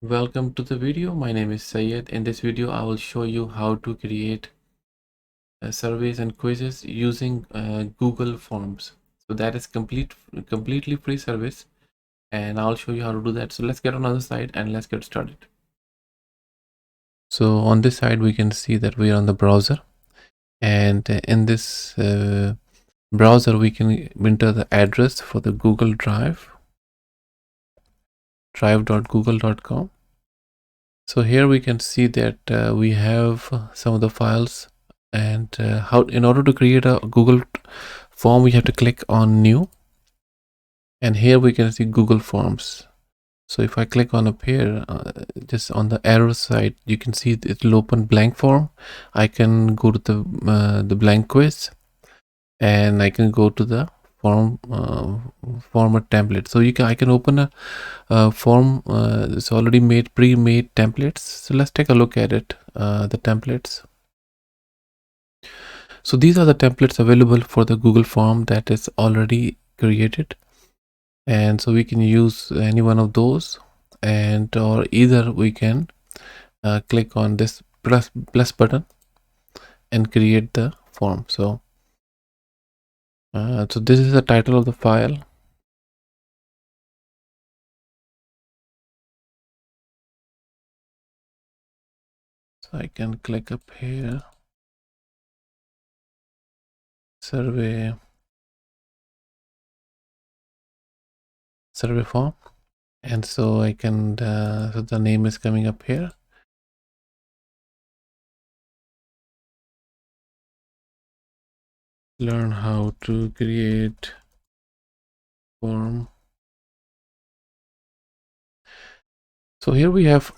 Welcome to the video. My name is Sayed. In this video, I will show you how to create surveys and quizzes using Google Forms. So that is completely free service, and I'll show you how to do that. So let's get on the other side and let's get started. So on this side, we can see that we are on the browser, and in this browser, we can enter the address for the Google Drive, drive.google.com. So here we can see that we have some of the files, and how in order to create a Google form we have to click on new, and here we can see Google Forms. So if I click on up here, just on the arrow side, you can see it will open blank form. I can go to the blank quiz, and I can go to the format template. So I can open a form. It's already pre-made templates. So let's take a look at it. The templates. So these are the templates available for the Google form that is already created, and so we can use any one of those, and or either we can click on this plus button and create the form. So this is the title of the file. So I can click up here, survey form, and so I can so the name is coming up here. Learn how to create form. So here we have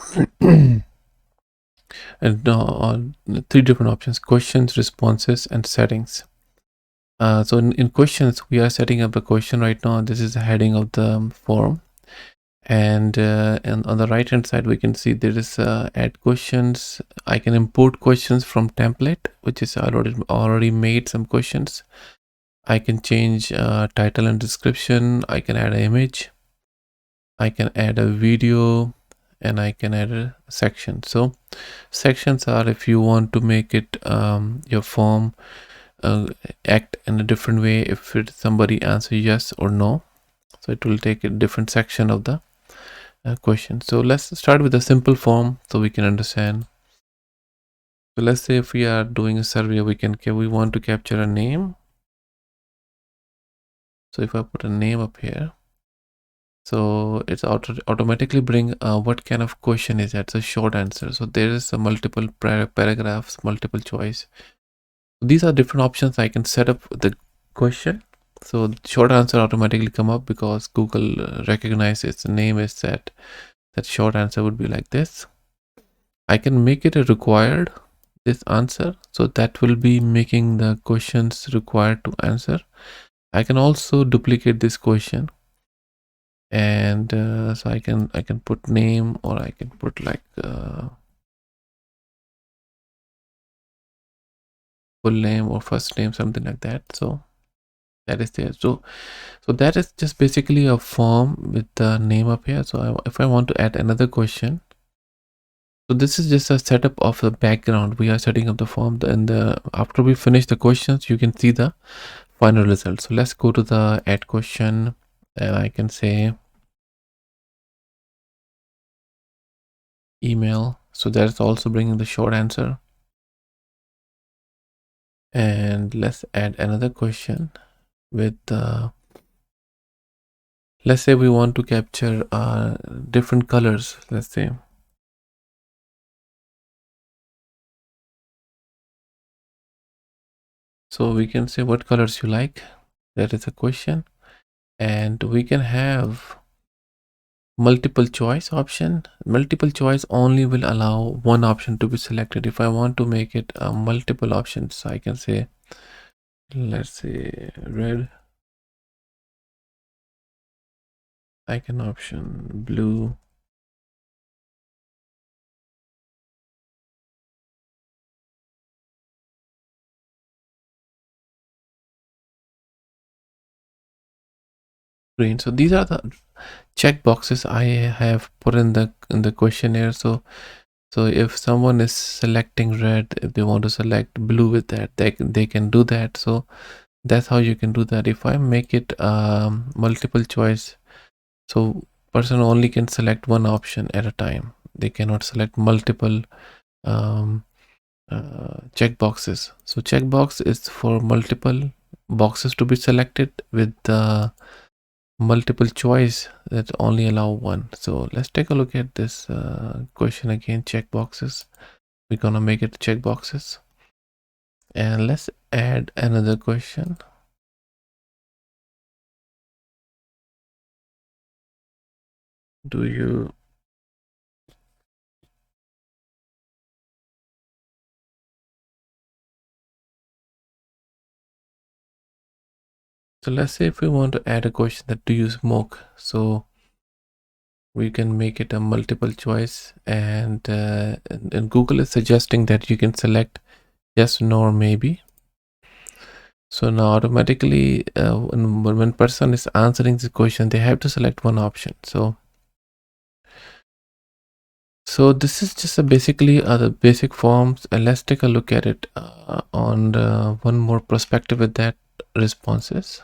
and three different options: questions, responses, and settings. So in questions, we are setting up a question right now. This is the heading of the form, and on the right hand side we can see there is add questions. I can import questions from template, which is already made some questions. I can change title and description. I can add an image, I can add a video, and I can add a section. So sections are if you want to make it your form act in a different way. If somebody answer yes or no, so it will take a different section of the question. So let's start with a simple form so we can understand. So let's say if we are doing a survey, we want to capture a name. So if I put a name up here, so it's automatically bring what kind of question is that. It's a short answer. So there is a multiple paragraphs, multiple choice. These are different options. I can set up the question, so the short answer automatically come up because Google recognizes the name is set. That short answer would be like this. I can make it a required this answer, so that will be making the questions required to answer. I can also duplicate this question, and so I can put name, or I can put like full name or first name, something like that. So that is there. So that is just basically a form with the name up here. So if I want to add another question, so this is just a setup of the background. We are setting up the form, and after we finish the questions, you can see the final result. So let's go to the add question, and I can say email. So that's also bringing the short answer. And let's add another question with let's say we want to capture different colors. Let's say, so we can say what colors you like. That is a question, and we can have multiple choice option. Multiple choice only will allow one option to be selected. If I want to make it multiple options, I can say, let's say red, icon option, blue, screen. So these are the check boxes I have put in the questionnaire. So if someone is selecting red, if they want to select blue with that, they can do that. So that's how you can do that. If I make it multiple choice, so person only can select one option at a time. They cannot select multiple um, check boxes. So checkbox is for multiple boxes to be selected with multiple choice that only allow one. So let's take a look at this question again. Check boxes. We're gonna make it check boxes, and let's add another question. Do you So let's say if we want to add a question that do you smoke, so we can make it a multiple choice, and Google is suggesting that you can select yes, no, or maybe. So now automatically when person is answering this question, they have to select one option. So this is just basically the basic forms, and let's take a look at it on one more perspective with that responses.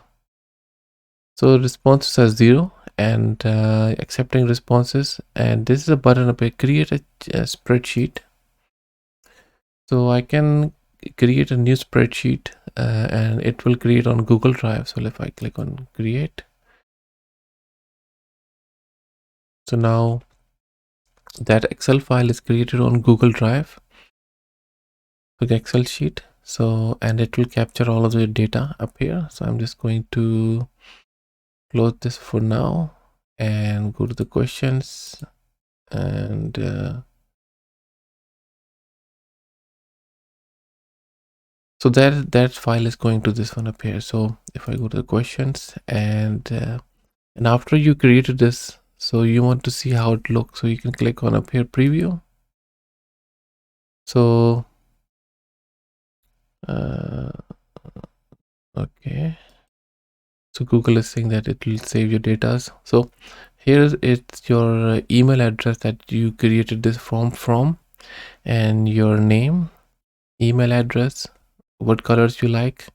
So responses are 0 and accepting responses, and this is a button up here, create a spreadsheet. So I can create a new spreadsheet and it will create on Google Drive. So if I click on create, so now that Excel file is created on Google Drive, so the Excel sheet. So, and it will capture all of the data up here. So I'm just going to close this for now and go to the questions, and so that file is going to this one up here. So if I go to the questions, and after you created this, so you want to see how it looks, so you can click on up here preview. So okay, so Google is saying that it will save your data. So here it's your email address that you created this form from, and your name, email address, what colors you like,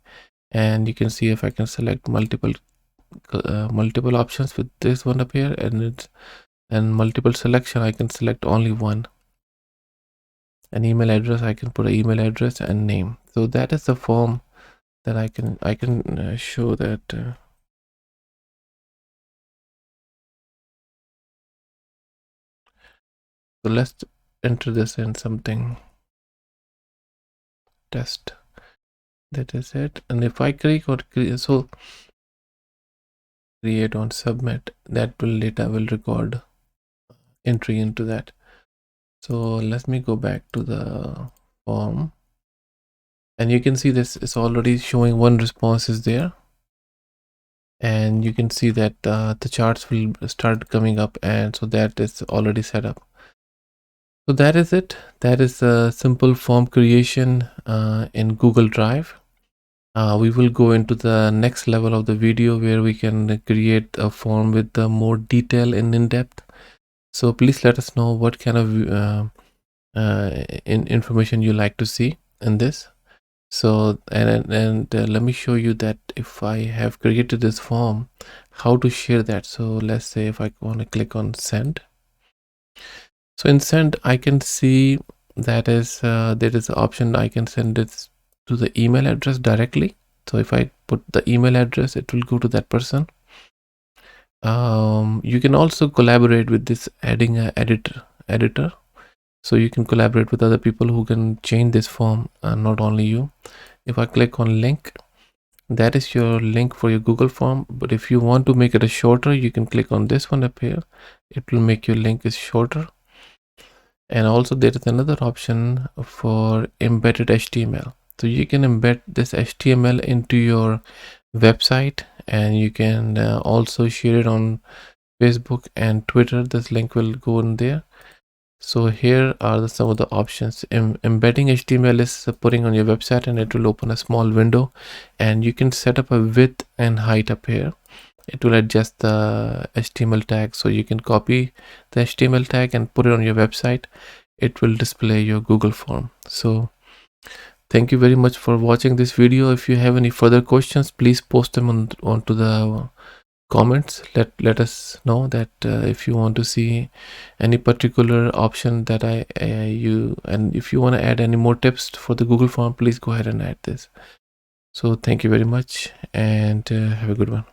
and you can see if I can select multiple options with this one up here, and multiple selection, I can select only one. An email address, I can put an email address and name. So that is the form that I can show that. So let's enter this in something test. That is it. And if I click on create on submit, that will later will record entry into that. So let me go back to the form, and you can see this is already showing one response is there, and you can see that the charts will start coming up, and so that is already set up. So that is it. That is a simple form creation in Google Drive. We will go into the next level of the video where we can create a form with more detail and in depth. So please let us know what kind of information you like to see in this. So and let me show you that if I have created this form, how to share that. So let's say if I want to click on send. So in send, I can see that is there is an option I can send it to the email address directly. So if I put the email address, it will go to that person. You can also collaborate with this, adding an editor. So you can collaborate with other people who can change this form, not only you. If I click on link, that is your link for your Google form. But if you want to make it a shorter, you can click on this one up here. It will make your link is shorter. And also there is another option for embedded HTML. So you can embed this HTML into your website, and you can also share it on Facebook and Twitter. This link will go in there. So here are some of the options. Embedding HTML is putting on your website, and it will open a small window, and you can set up a width and height up here. it will adjust the HTML tag, so you can copy the HTML tag and put it on your website. It will display your Google form. So thank you very much for watching this video. If you have any further questions, please post them onto the comments. Let us know that if you want to see any particular option that you, and if you want to add any more tips for the Google form, please go ahead and add this. So thank you very much, and have a good one.